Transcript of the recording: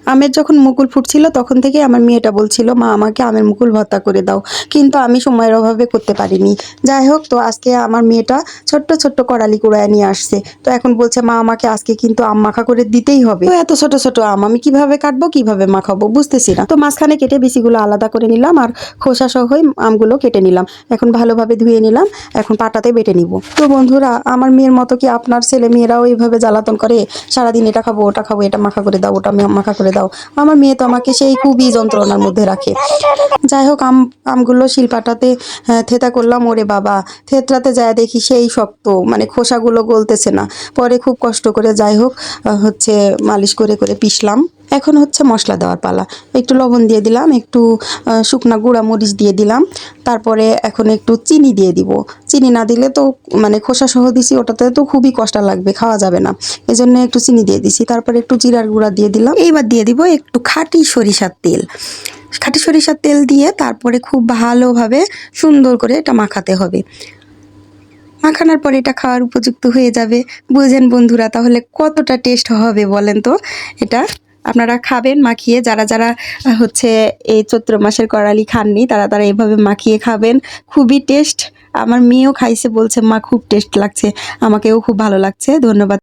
আমের যখন মুকুল ফুটছিল তখন থেকে আমার মেয়েটা বলছিল, মা আমাকে আমের মুকুল ভর্তা করে দাও, কিন্তু আমি সময়ের অভাবে করতে পারিনি। যাই হোক, তো আজকে আমার মেয়েটা ছোট্ট ছোট্ট কড়ালি কুড়ায় নিয়ে আসছে। তো এখন বলছে, মা আমাকে আজকে কিন্তু আম মাখা করে দিতেই হবে। তো এত ছোট ছোট আম আমি কিভাবে কাটবো, কিভাবে মাখাবো বুঝতেছি না। তো মাঝখানে কেটে বিচিগুলো আলাদা করে নিলাম আর খোসা সহই আমগুলো কেটে নিলাম। এখন ভালোভাবে ধুয়ে নিলাম, এখন পাটাতে বেটে নিব। তো বন্ধুরা, আমার মেয়ের মতো কি আপনার ছেলে মেয়েরাও এইভাবে জ্বালাতন করে? সারাদিন এটা খাবো ওটা খাবো, এটা মাখা করে দাও ওটা মাখা করে দাও। আমার মেয়ে তো আমাকে সেই খুবই যন্ত্রণার মধ্যে রাখে। যাই হোক, আমগুলো শিলপাটাতে থেতা করলাম। ওরে বাবা, থেতরাতে যায় দেখি সেই শক্ত, মানে খোসাগুলো গলতেছে না। পরে খুব কষ্ট করে যাই হোক হচ্ছে মালিশ করে করে পিষলাম। এখন হচ্ছে মশলা দেওয়ার পালা। একটু লবণ দিয়ে দিলাম, একটু শুকনা গুঁড়া মরিচ দিয়ে দিলাম। তারপরে এখন একটু চিনি দিয়ে দিব। চিনি না দিলে তো, মানে খোসা সহ দিছি ওটাতে তো খুবই কষ্ট লাগবে, খাওয়া যাবে না। এই জন্য একটু চিনি দিয়ে দিছি। তারপরে একটু জিরার গুঁড়া দিয়ে দিলাম। এইবার দিয়ে দিব একটু খাঁটি সরিষার তেল। খাঁটি সরিষার তেল দিয়ে তারপরে খুব ভালোভাবে সুন্দর করে এটা মাখাতে হবে। মাখানোর পরে এটা খাওয়ার উপযুক্ত হয়ে যাবে। বুঝেন বন্ধুরা, তাহলে কতটা টেস্ট হবে বলেন তো। এটা আপনারা খাবেন মাখিয়ে, যারা যারা হচ্ছে এই চৈত্র মাসের করালি খাননি তারা তারা এভাবে মাখিয়ে খাবেন। খুবই টেস্ট। আমার মেয়েও খাইছে, বলছে মা খুব টেস্ট লাগছে। আমাকেও খুব ভালো লাগছে। ধন্যবাদ।